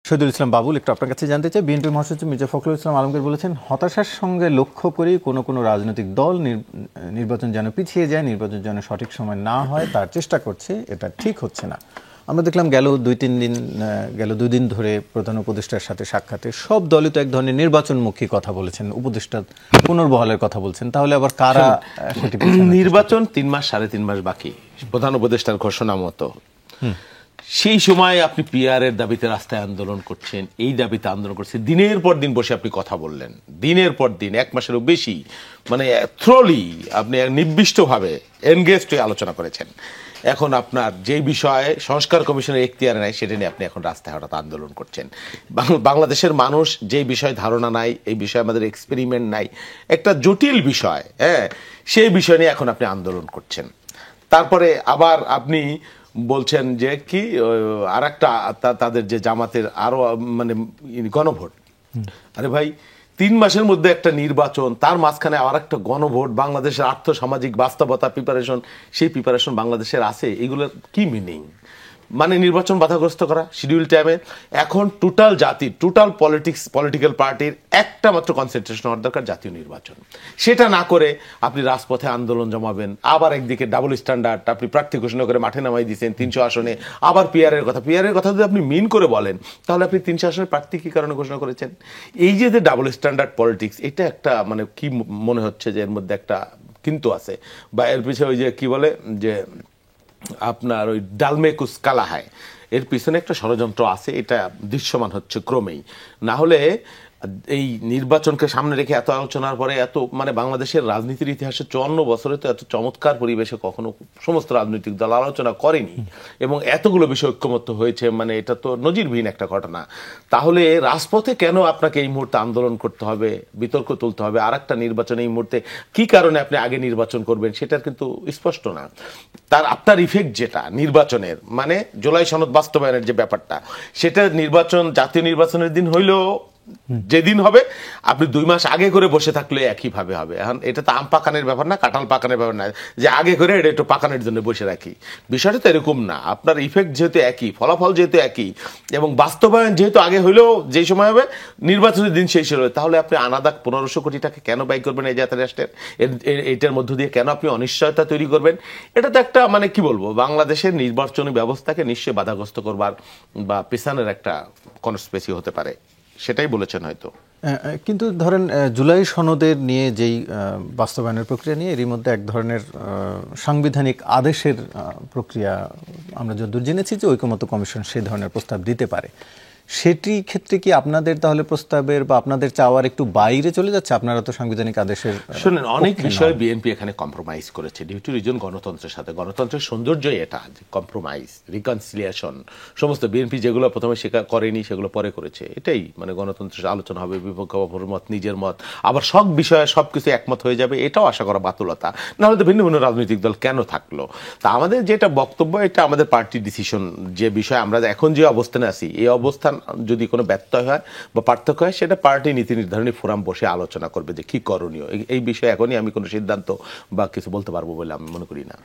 শহীদুল ইসলাম বাবুল, একটু আপনার কাছে জানতে চাই, বিএনপি মহাসচিব মির্জা ফখরুল ইসলাম আলমগীর বলেছেন হতাশার সঙ্গে লক্ষ্য করেই কোনো রাজনৈতিক দল নির্বাচন যেন পিছিয়ে যায়, নির্বাচন যেন সঠিক সময় না হয় তার চেষ্টা করছে, এটা ঠিক হচ্ছে না। আমরা দেখলাম গেল দুই দিন ধরে প্রধান উপদেষ্টার সাথে সাক্ষাতে সব দলই তো এক ধরনের নির্বাচনমুখী কথা বলেছেন, উপদেষ্টা পুনর্বহালের কথা বলছেন, তাহলে আবার কারা সেটি নির্বাচন 3 মাস 3.5 মাস বাকি প্রধান উপদেষ্টার ঘোষণা মতো। সেই সময় আপনি পিআর এর দাবিতে রাস্তায় আন্দোলন করছেন, এই দাবিতে আন্দোলন করছেন, দিনের পর দিন বসে আপনি কথা বললেন, দিনের পর দিন 1 মাসেরও বেশি, মানে থ্রোলি আপনি নির্দিষ্টভাবে এনগেজড হয়ে আলোচনা করেছেন। এখন আপনার যে বিষয়ে সংস্কার কমিশনের এখতিয়ার নাই সেটা নিয়ে আপনি এখন রাস্তায় হঠাৎ আন্দোলন করছেন। বাংলাদেশের মানুষ যে বিষয়ে ধারণা নাই, এই বিষয়ে আমাদের এক্সপেরিমেন্ট নাই, একটা জটিল বিষয়, হ্যাঁ, সেই বিষয় নিয়ে এখন আপনি আন্দোলন করছেন। তারপরে আবার আপনি বলছেন যে কি আর একটা তাদের যে জামাতের আরো মানে গণভোট, আরে ভাই 3 মাসের মধ্যে একটা নির্বাচন, তার মাঝখানে আর একটা গণভোট, বাংলাদেশের আর্থ সামাজিক বাস্তবতা প্রিপারেশন, সেই প্রিপারেশন বাংলাদেশের আছে, এগুলোর কি মিনিং? মানে নির্বাচন বাধাগ্রস্ত করা শিডিউল টাইমে। এখন টোটাল জাতি, টোটাল পলিটিক্যাল পার্টির একটা মাত্র কনসেন্ট্রেশন হওয়ার দরকার, জাতীয় নির্বাচন। সেটা না করে আপনি রাজপথে আন্দোলন জমাবেন, আবার একদিকে ডাবল স্ট্যান্ডার্ড, আপনি প্রার্থী ঘোষণা করে মাঠে নামাই দিয়েছেন 300 আসনে, আবার পিআরের কথা যদি আপনি মিন করে বলেন, তাহলে আপনি 300 আসনের প্রার্থী কি কারণে ঘোষণা করেছেন? এই যে ডাবল স্ট্যান্ডার্ড পলিটিক্স, এটা একটা মানে কি মনে হচ্ছে যে এর মধ্যে একটা কিন্তু আছে, বা এর পিছনে ওই যে কি বলে যে আপনার ওই ডালমেকুস কালাহায়, এর পিছনে একটা ষড়যন্ত্র আছে, এটা দৃশ্যমান হচ্ছে ক্রমেই। না হলে এই নির্বাচনকে সামনে রেখে এত আলোচনার পরে এত মানে বাংলাদেশের রাজনীতির ইতিহাসে 54 বছরে তো এত চমৎকার পরিবেশে কখনো সমস্ত রাজনৈতিক দল আলোচনা করেনি, এবং এতগুলো বিষয় ঐক্যমত্য হয়েছে, মানে এটা তো নজিরবিহীন একটা ঘটনা। তাহলে রাজপথে কেন আপনাকে এই মুহূর্তে আন্দোলন করতে হবে, বিতর্ক তুলতে হবে? আর একটা নির্বাচন এই মুহূর্তে কি কারণে আপনি আগে নির্বাচন করবেন সেটার কিন্তু স্পষ্ট না। আপনার ইফেক্ট যেটা নির্বাচনের, মানে জুলাই সনদ বাস্তবায়নের যে ব্যাপারটা, সেটা নির্বাচন, জাতীয় নির্বাচনের দিন হইলেও যেদিন হবে, আপনি 2 মাস আগে করে বসে থাকলে একইভাবে হবে। এখন এটা তো আম পাকানের ব্যাপার না, কাঁঠাল পাকানের ব্যাপার না যে আগে করে এটা একটু পাকানোর জন্য বসে রাখি, বিষয়টা তো এরকম না। আপনার ইফেক্ট যেহেতু একই, ফলাফল যেহেতু একই, এবং বাস্তবায়ন যেহেতু আগে হইলেও যেই সময় হবে নির্বাচনের দিন সেই সময়, তাহলে আপনি আনাদাক 1500 কোটি টাকা কেন ব্যয় করবেন এই জাতীয় রাষ্ট্রের? এটার মধ্য দিয়ে কেন আপনি অনিশ্চয়তা তৈরি করবেন? এটা তো একটা মানে কি বলবো, বাংলাদেশের নির্বাচনী ব্যবস্থাকে নিশ্চয়ই বাধাগ্রস্ত করবার বা পেছানোর একটা কনস্পিরেসি হতে পারে, সেটাই বলেছেন হয়তো। কিন্তু ধরেন জুলাই সনদের নিয়ে যেই বাস্তবায়নের প্রক্রিয়া নিয়ে এরই মধ্যে এক ধরনের সাংবিধানিক আদেশের প্রক্রিয়া আমরা যতদূর জেনেছি যে ঐকমত্য কমিশন সেই ধরনের প্রস্তাব দিতে পারে, সেটি ক্ষেত্রে কি আপনাদের তাহলে প্রস্তাবের বা আপনাদের চাওয়ার একটু বাইরে চলে যাচ্ছে? আপনারা তো সাংবিধানিক আদেশের শুনেন, অনেক বিষয়ে বিএনপি এখানে কম্প্রোমাইজ করেছে ডিউ টু রিজন গণতন্ত্রের সাথে। গণতন্ত্রের সৌন্দর্যই এটা, কম্প্রোমাইজ, রিকনসিলিয়েশন। সমস্ত বিএনপি যেগুলো প্রথমে স্বীকার করেনি সেগুলো পরে করেছে, এটাই মানে গণতন্ত্রের আলোচনা হবে, বিপক্ষ মত, নিজের মত, আবার সব বিষয়ে সবকিছু একমত হয়ে যাবে, এটাও আশা করা বাতুলতা। নাহলে তো ভিন্ন ভিন্ন রাজনৈতিক দল কেন থাকলো? তা আমাদের যেটা বক্তব্য, এটা আমাদের পার্টি ডিসিশন, যে বিষয়ে আমরা এখন যে অবস্থানে আছি, এই অবস্থান যদি কোনো ব্যত্যয় হয় বা পার্থক্য হয়, সেটা পার্টি নীতি নির্ধারণী ফোরাম বসে আলোচনা করবে যে কি করণীয়। এই বিষয়ে এখনই আমি কোনো সিদ্ধান্ত বা কিছু বলতে পারবো বলে আমি মনে করি না।